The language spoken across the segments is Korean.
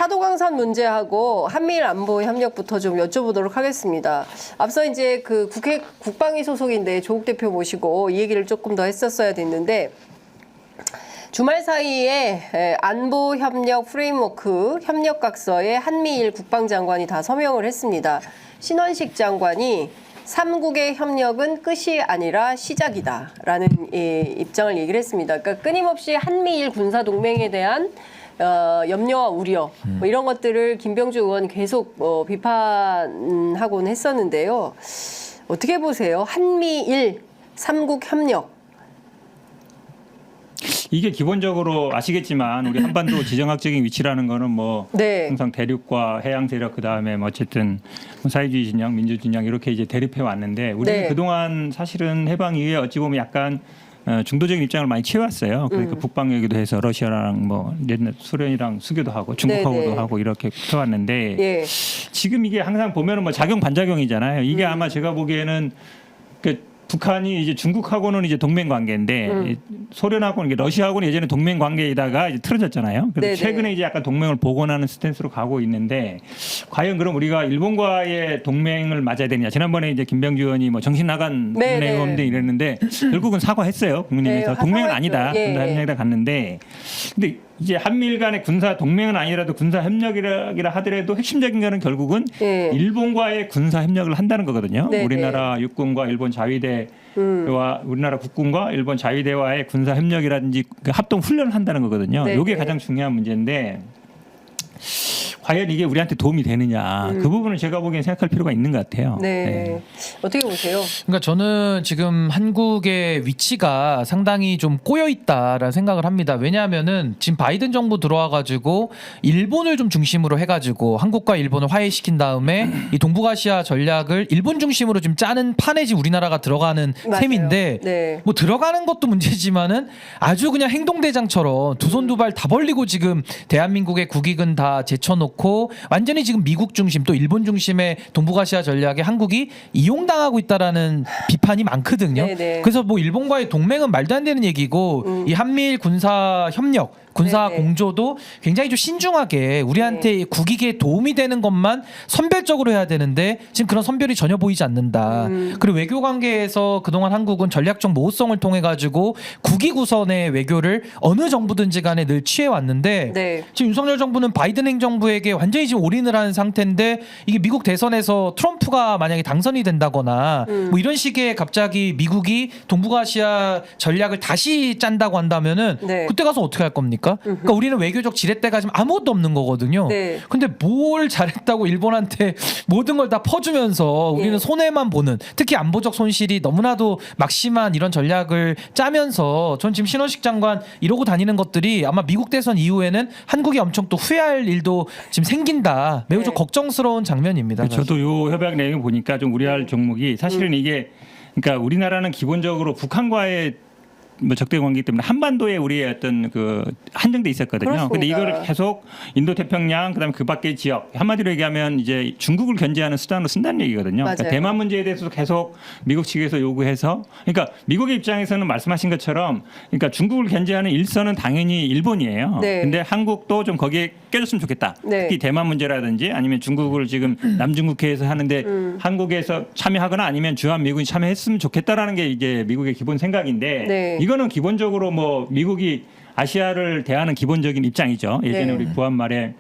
사도강산 문제하고 한미일 안보 협력부터 좀 여쭤보도록 하겠습니다. 앞서 이제 그 국회 국방위 소속인데 조국 대표 모시고 이 얘기를 조금 더 했었어야 됐는데 주말 사이에 안보 협력 프레임워크 협력각서에 한미일 국방장관이 다 서명을 했습니다. 신원식 장관이 3국의 협력은 끝이 아니라 시작이다라는 입장을 얘기를 했습니다. 그러니까 끊임없이 한미일 군사동맹에 대한 염려와 우려 뭐 이런 것들을 김병주 의원 계속 비판하곤 했었는데요. 어떻게 보세요? 한미일 3국 협력. 이게 기본적으로 아시겠지만 우리 한반도 지정학적인 위치라는 거는 뭐 네. 항상 대륙과 해양 세력 그다음에 뭐 어쨌든 사회주의 진영, 민주 진영 이렇게 이제 대립해 왔는데 우리는 네. 그동안 사실은 해방 이후에 어찌 보면 약간 중도적인 입장을 많이 취해왔어요. 그러니까 북방 얘기도 해서 러시아랑 뭐 옛날 소련이랑 수교도 하고 중국하고도 네네. 하고 이렇게 해왔는데 예. 지금 이게 항상 보면은 뭐 작용 반작용이잖아요. 이게 아마 제가 보기에는 그 북한이 이제 중국하고는 이제 동맹 관계인데 소련하고는 이게 러시아하고는 예전에 동맹 관계이다가 이제 틀어졌잖아요. 그래서 최근에 이제 약간 동맹을 복원하는 스탠스로 가고 있는데 과연 그럼 우리가 일본과의 동맹을 맞아야 되느냐? 지난번에 이제 김병주 의원이 뭐 정신 나간 국민의힘 이랬는데 결국은 사과했어요. 국민의힘에서 동맹은 아니다. 군사 협력이다 갔는데 근데 이제 한미일 간의 군사 동맹은 아니라도 군사 협력이라 하더라도 핵심적인 거는 결국은 일본과의 군사 협력을 한다는 거거든요. 우리나라 육군과 일본 자위대와 우리나라 국군과 일본 자위대와의 군사 협력이라든지 그 합동 훈련을 한다는 거거든요. 이게 가장 중요한 문제인데 과연 이게 우리한테 도움이 되느냐 그 부분을 제가 보기엔 생각할 필요가 있는 것 같아요. 네. 어떻게 보세요? 그러니까 저는 지금 한국의 위치가 상당히 좀 꼬여 있다라는 생각을 합니다. 왜냐하면은 지금 바이든 정부 들어와가지고 일본을 좀 중심으로 해가지고 한국과 일본을 화해시킨 다음에 이 동북아시아 전략을 일본 중심으로 좀 짜는 판에 지금 우리나라가 들어가는 셈인데 네. 뭐 들어가는 것도 문제지만은 아주 그냥 행동대장처럼 두 손 두 발 다 벌리고 지금 대한민국의 국익은 다 제쳐놓고 완전히 지금 미국 중심 또 일본 중심의 동북아시아 전략에 한국이 이용당하고 있다라는 비판이 많거든요. 네네. 그래서 뭐 일본과의 동맹은 말도 안 되는 얘기고 이 한미일 군사 협력 군사 공조도 굉장히 좀 신중하게 우리한테 국익에 도움이 되는 것만 선별적으로 해야 되는데 지금 그런 선별이 전혀 보이지 않는다. 그리고 외교 관계에서 그동안 한국은 전략적 모호성을 통해 가지고 국익 우선의 외교를 어느 정부든지 간에 늘 취해 왔는데 지금 윤석열 정부는 바이든 행정부에게 완전히 지금 올인을 한 상태인데 이게 미국 대선에서 트럼프가 만약에 당선이 된다거나 뭐 이런 식의 갑자기 미국이 동북아시아 전략을 다시 짠다고 한다면은 그때 가서 어떻게 할 겁니까? 그러니까 우리는 외교적 지렛대가 지금 아무것도 없는 거거든요. 근데 뭘 잘했다고 일본한테 모든 걸 다 퍼주면서 우리는 손해만 보는 특히 안보적 손실이 너무나도 막심한 이런 전략을 짜면서 전 지금 신원식 장관 이러고 다니는 것들이 아마 미국 대선 이후에는 한국이 엄청 또 후회할 일도 지금 생긴다. 매우 좀 걱정스러운 장면입니다. 저도 요 협약 내용 보니까 좀 우려할 종목이 사실은 이게 그러니까 우리나라는 기본적으로 북한과의 뭐 적대 관계이기 때문에 한반도에 우리의 어떤 그 한정돼 있었거든요. 그런데 이거를 계속 인도 태평양 그다음에 그 밖의 지역 한마디로 얘기하면 이제 중국을 견제하는 수단으로 쓴다는 얘기거든요. 그러니까 대만 문제에 대해서도 계속 미국 측에서 요구해서 그러니까 미국의 입장에서는 말씀하신 것처럼 그러니까 중국을 견제하는 일선은 당연히 일본이에요. 근데 한국도 좀 거기에 껴줬으면 좋겠다. 특히 대만 문제라든지 아니면 중국을 지금 남중국해에서 하는데 한국에서 참여하거나 아니면 주한 미군이 참여했으면 좋겠다라는 게 이제 미국의 기본 생각인데 이거는 기본적으로 뭐 미국이 아시아를 대하는 기본적인 입장이죠. 예전에 우리 구한 말에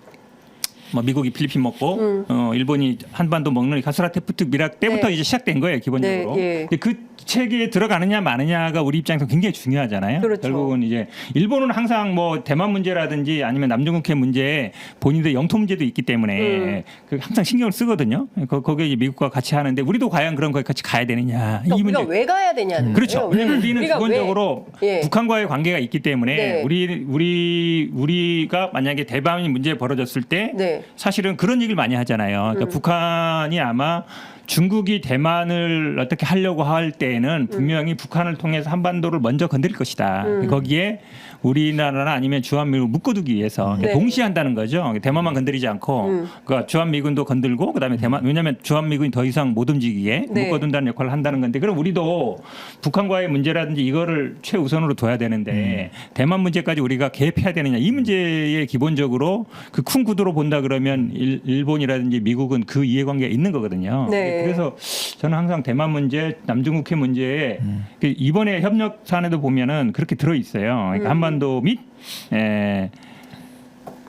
뭐 미국이 필리핀 먹고 일본이 한반도 먹는 가스라테프트 미락 때부터 이제 시작된 거예요. 기본적으로. 근데 그 체계에 들어가느냐 마느냐가 우리 입장에서 굉장히 중요하잖아요. 결국은 이제 일본은 항상 뭐 대만 문제라든지 아니면 남중국해 문제에 본인들의 영토 문제도 있기 때문에 항상 신경을 쓰거든요. 거기에 이제 미국과 같이 하는데 우리도 과연 그런 거에 같이 가야 되느냐. 그러니까 우리가 왜 가야 되냐는 그렇죠. 왜냐하면 우리는 기본적으로 북한과의 관계가 있기 때문에 우리가 만약에 대만이 문제 벌어졌을 때 사실은 그런 얘기를 많이 하잖아요. 그러니까 북한이 아마 중국이 대만을 어떻게 하려고 할 때에는 분명히 북한을 통해서 한반도를 먼저 건드릴 것이다. 거기에 우리나라나 아니면 주한미군을 묶어두기 위해서 네. 동시에 한다는 거죠. 대만만 건드리지 않고 그러니까 주한미군도 건들고 그다음에 대만 왜냐하면 주한미군이 더 이상 못 움직이게 네. 묶어둔다는 역할을 한다는 건데 그럼 우리도 북한과의 문제라든지 이거를 최우선으로 둬야 되는데 대만 문제까지 우리가 개입해야 되느냐 이 문제에 기본적으로 그 큰 구도로 본다 그러면 일본이라든지 미국은 그 이해관계가 있는 거거든요. 네. 그래서 저는 항상 대만 문제, 남중국해 문제에 그 이번에 협력 사안에도 보면은 그렇게 들어 있어요. 그러니까 한반도 및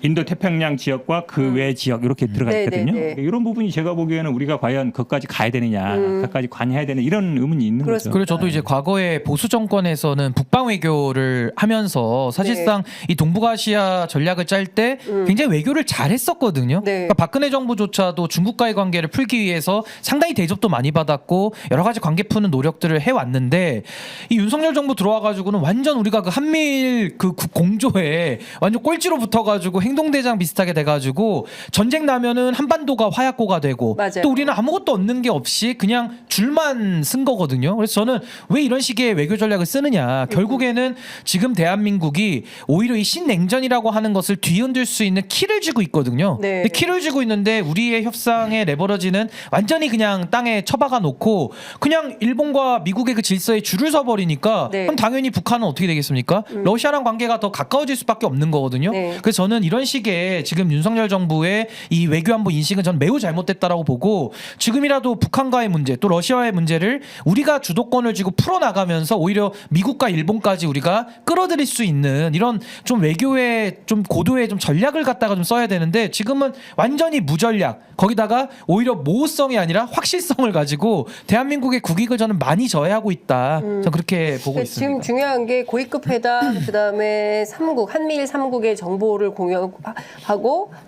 인도 태평양 지역과 그 외 지역 이렇게 들어가 네, 있거든요. 네, 네. 이런 부분이 제가 보기에는 우리가 과연 거기까지 가야 되느냐, 거기까지 관여해야 되느냐 이런 의문이 있는 거죠. 그리고 저도 이제 과거에 보수 정권에서는 북방 외교를 하면서 사실상 이 동북아시아 전략을 짤 때 굉장히 외교를 잘했었거든요. 네. 그러니까 박근혜 정부조차도 중국과의 관계를 풀기 위해서 상당히 대접도 많이 받았고 여러 가지 관계 푸는 노력들을 해왔는데 이 윤석열 정부 들어와가지고는 완전 우리가 그 한미일 그 공조에 완전 꼴찌로 붙어가지고 행동대장 비슷하게 돼가지고 전쟁 나면은 한반도가 화약고가 되고 맞아요. 또 우리는 아무것도 얻는 게 없이 그냥 줄만 쓴 거거든요. 그래서 저는 왜 이런 식의 외교 전략을 쓰느냐. 결국에는 지금 대한민국이 오히려 이 신냉전이라고 하는 것을 뒤흔들 수 있는 키를 쥐고 있거든요. 네. 근데 키를 쥐고 있는데 우리의 협상의 레버러지는 완전히 그냥 땅에 처박아 놓고 그냥 일본과 미국의 그 질서에 줄을 서버리니까 네. 그럼 당연히 북한은 어떻게 되겠습니까? 러시아랑 관계가 더 가까워질 수밖에 없는 거거든요. 네. 그래서 저는 이런 식의 지금 윤석열 정부의 이 외교안보 인식은 전 매우 잘못됐다라고 보고 지금이라도 북한과의 문제 또 러시아와의 문제를 우리가 주도권을 쥐고 풀어나가면서 오히려 미국과 일본까지 우리가 끌어들일 수 있는 이런 좀 외교의 좀 고도의 좀 전략을 갖다가 좀 써야 되는데 지금은 완전히 무전략 거기다가 오히려 모호성이 아니라 확실성을 가지고 대한민국의 국익을 저는 많이 저해하고 있다. 저는 그렇게 보고 있습니다. 지금 중요한 게 고위급 회담 그다음에 3국 한미일 3국의 정보를 공유하고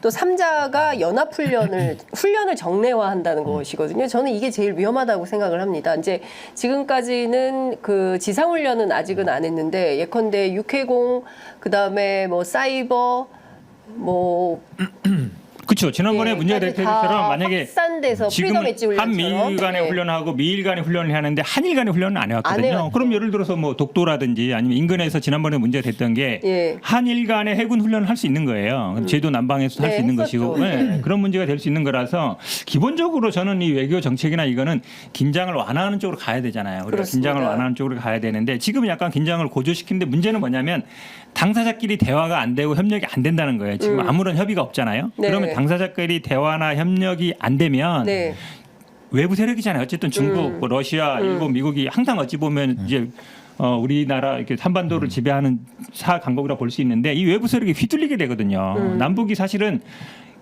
또 3자가 연합 훈련을 정례화한다는 것이거든요. 저는 이게 제일 위험하다고 생각을 합니다. 이제 지금까지는 그 지상 훈련은 아직은 안 했는데 예컨대 육해공 그다음에 뭐 사이버 뭐 그렇죠. 지난번에 문제가 될 때처럼 만약에 확산돼서 지금 프리덤 엣지 훈련처럼 한미일 간의 네. 훈련하고 미일 간의 훈련을 하는데 한일 간의 훈련은 안 안 해왔거든요. 해왔죠. 그럼 예를 들어서 뭐 독도라든지 아니면 인근에서 지난번에 문제가 됐던 게 예. 한일 간의 해군 훈련을 할 수 있는 거예요. 제도 남방에서 할 수 네, 있는 했었죠. 것이고 네, 그런 문제가 될 수 있는 거라서 기본적으로 저는 이 외교 정책이나 이거는 긴장을 완화하는 쪽으로 가야 되잖아요. 우리가 그렇습니다. 긴장을 완화하는 쪽으로 가야 되는데 지금은 약간 긴장을 고조시키는데 문제는 뭐냐면 당사자끼리 대화가 안 되고 협력이 안 된다는 거예요. 지금 아무런 협의가 없잖아요. 네. 그러면 당사자끼리 대화나 협력이 안 되면 네. 외부 세력이잖아요. 어쨌든 중국, 뭐 러시아, 일본, 미국이 항상 어찌 보면 이제 우리나라 이렇게 한반도를 지배하는 사 강국이라 볼 수 있는데 이 외부 세력이 휘둘리게 되거든요. 남북이 사실은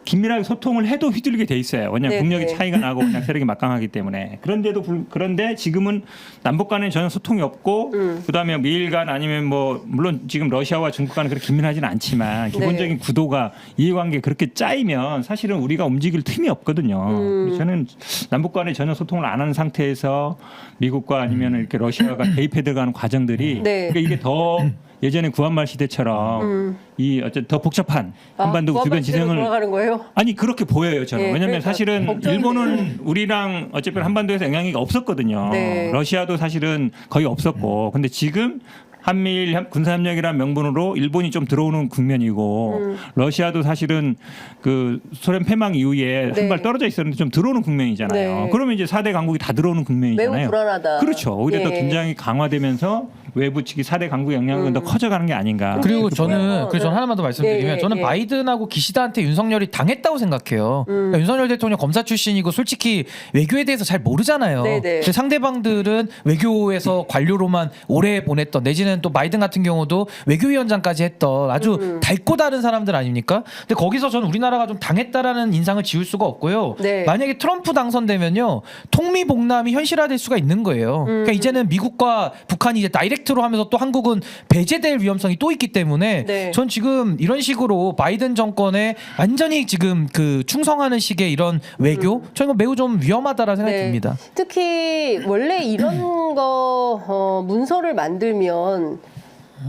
긴밀하게 소통을 해도 휘둘리게 돼 있어요. 왜냐하면 네, 국력이 네. 차이가 나고 그냥 세력이 막강하기 때문에. 그런데 지금은 남북 간에 전혀 소통이 없고 그다음에 미일 간 아니면 뭐 물론 지금 러시아와 중국 간은 그렇게 긴밀하지는 않지만 기본적인 구도가 이해관계 그렇게 짜이면 사실은 우리가 움직일 틈이 없거든요. 그래서 저는 남북 간에 전혀 소통을 안 하는 상태에서 미국과 아니면 이렇게 러시아가 개입해 들어가는 과정들이 네. 그러니까 이게 더 예전에 구한말 시대처럼 이 어쨌든 더 복잡한 한반도 주변 지형을 돌아가는 거예요? 아니 그렇게 보여요 저는. 네, 왜냐하면 그러니까 사실은 걱정이 일본은 우리랑 어차피 한반도에서 영향이 없었거든요. 네. 러시아도 사실은 거의 없었고 근데 지금 한미일 군사협력이라는 명분으로 일본이 좀 들어오는 국면이고 러시아도 사실은 그 소련 패망 이후에 네. 한 발 떨어져 있었는데 좀 들어오는 국면이잖아요. 네. 그러면 이제 4대 강국이 다 들어오는 국면이잖아요. 매우 불안하다. 그렇죠. 오히려 더 예. 긴장이 강화되면서 외부 측이 4대 강국의 영향은 더 커져가는 게 아닌가. 그리고 근데 저는 그거는- 하나만 더 말씀드리면 예, 저는 예. 바이든하고 기시다한테 윤석열이 당했다고 생각해요. 그러니까 윤석열 대통령 검사 출신이고 솔직히 외교에 대해서 잘 모르잖아요. 네네. 근데 상대방들은 외교에서 관료로만 오래 보냈던 내지는 또 바이든 같은 경우도 외교위원장까지 했던 아주 닳고 다른 사람들 아닙니까? 근데 거기서 저는 우리나라가 좀 당했다라는 인상을 지울 수가 없고요. 네. 만약에 트럼프 당선되면요 통미봉남이 현실화될 수가 있는 거예요. 그러니까 이제는 미국과 북한이 이제 다이렉트로 하면서 또 한국은 배제될 위험성이 또 있기 때문에 네. 전 지금 이런 식으로 바이든 정권에 완전히 지금 그 충성하는 식의 이런 외교 저는 이거 매우 좀 위험하다라는 생각이 듭니다. 특히 원래 이런 거 문서를 만들면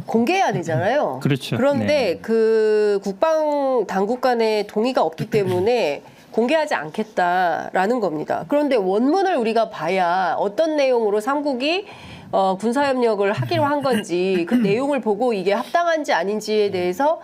공개해야 되잖아요. 그렇죠. 그런데 네. 그 국방 당국 간의 동의가 없기 때문에 공개하지 않겠다라는 겁니다. 그런데 원문을 우리가 봐야 어떤 내용으로 삼국이 군사협력을 하기로 한 건지 그 내용을 보고 이게 합당한지 아닌지에 대해서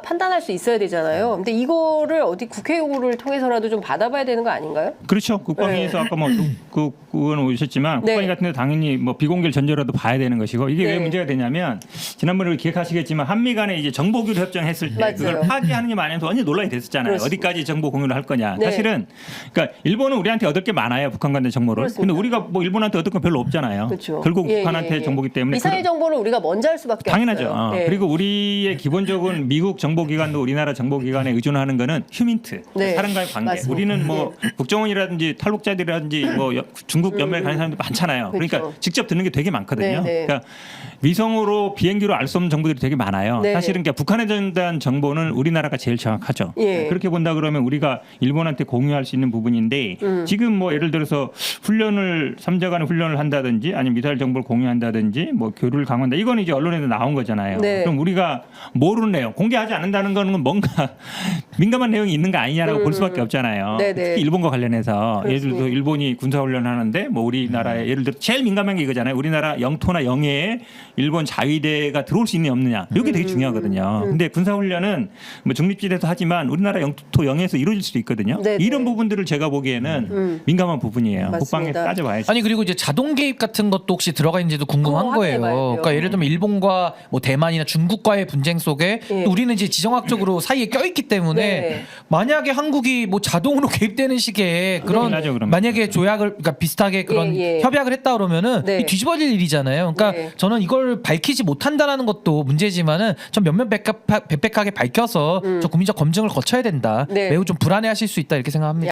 판단할 수 있어야 되잖아요. 근데 이거를 어디 국회 요구를 통해서라도 좀 받아봐야 되는 거 아닌가요? 그렇죠. 국방위에서 아까 뭐 그건 오셨지만 네. 국방위 같은 데 당연히 뭐 비공개를 전제로라도 봐야 되는 것이고 이게 네. 왜 문제가 되냐면 지난번에 기억하시겠지만 한미 간에 이제 정보교류 협정했을 때 맞아요. 그걸 파기하느냐 마냐면서 완전 논란이 됐었잖아요. 그렇습니다. 어디까지 정보 공유를 할 거냐. 네. 사실은 그러니까 일본은 우리한테 얻을 게 많아요. 북한 간의 정보를. 그렇습니다. 근데 우리가 뭐 일본한테 얻을 건 별로 없잖아요. 그렇죠. 결국 예, 북한한테 예, 예. 정보기 때문에 미사일 정보를 우리가 먼저 할 수밖에 당연하죠. 없어요. 네. 그리고 우리의 기본적인 미국 정보기관도 우리나라 정보기관에 의존하는 거는 휴민트, 네. 사람과의 관계. 맞습니다. 우리는 뭐 국정원이라든지 탈북자들이라든지 뭐 중국 연맹에 가는 사람들 많잖아요. 그러니까 그렇죠. 직접 듣는 게 되게 많거든요. 네, 네. 그러니까 위성으로 비행기로 알 수 없는 정보들이 되게 많아요. 네, 사실은 그러니까 북한에 대한 정보는 우리나라가 제일 정확하죠. 예. 그렇게 본다 그러면 우리가 일본한테 공유할 수 있는 부분인데 지금 뭐 예를 들어서 훈련을 3자 간의 훈련을 한다든지 아니면 미사일 정보를 공유한다든지 뭐 교류를 강화한다. 이건 이제 언론에도 나온 거잖아요. 네. 그럼 우리가 모르는 내용, 공개하지 않는다는 거는 뭔가 민감한 내용이 있는 거 아니냐라고 볼 수밖에 없잖아요. 네네. 특히 일본과 관련해서 예를 그렇습니다. 들어서 일본이 군사훈련을 하는데 뭐 우리나라에 예를 들어 제일 민감한 게 이거잖아요. 우리나라 영토나 영해에 일본 자위대가 들어올 수 있느냐 없느냐. 이게 되게 중요하거든요. 근데 군사훈련은 뭐 중립지대에서 하지만 우리나라 영토 영해에서 이루어질 수도 있거든요. 네네. 이런 부분들을 제가 보기에는 민감한 부분이에요. 맞습니다. 국방에서 따져봐야죠. 아니 그리고 이제 자동 개입 같은 것도 혹시 들어가 있는지도 궁금한 그거 거예요. 확인해봐야 돼요. 그러니까 예를 들면 일본과 뭐 대만이나 중국과의 분쟁 속에 예. 또 우리는 이제 지정학적으로 사이에 껴있기 때문에 네. 만약에 한국이 뭐 자동으로 개입되는 식의 그런 큰일 나죠, 그러면. 만약에 조약을 그러니까 비슷하게 그런 예, 예. 협약을 했다 그러면은 네. 이 뒤집어질 일이잖아요. 그러니까 네. 저는 이걸 밝히지 못한다라는 것도 문제지만은 좀 백백하게 밝혀서 좀 국민적 검증을 거쳐야 된다. 네. 매우 좀 불안해하실 수 있다 이렇게 생각합니다.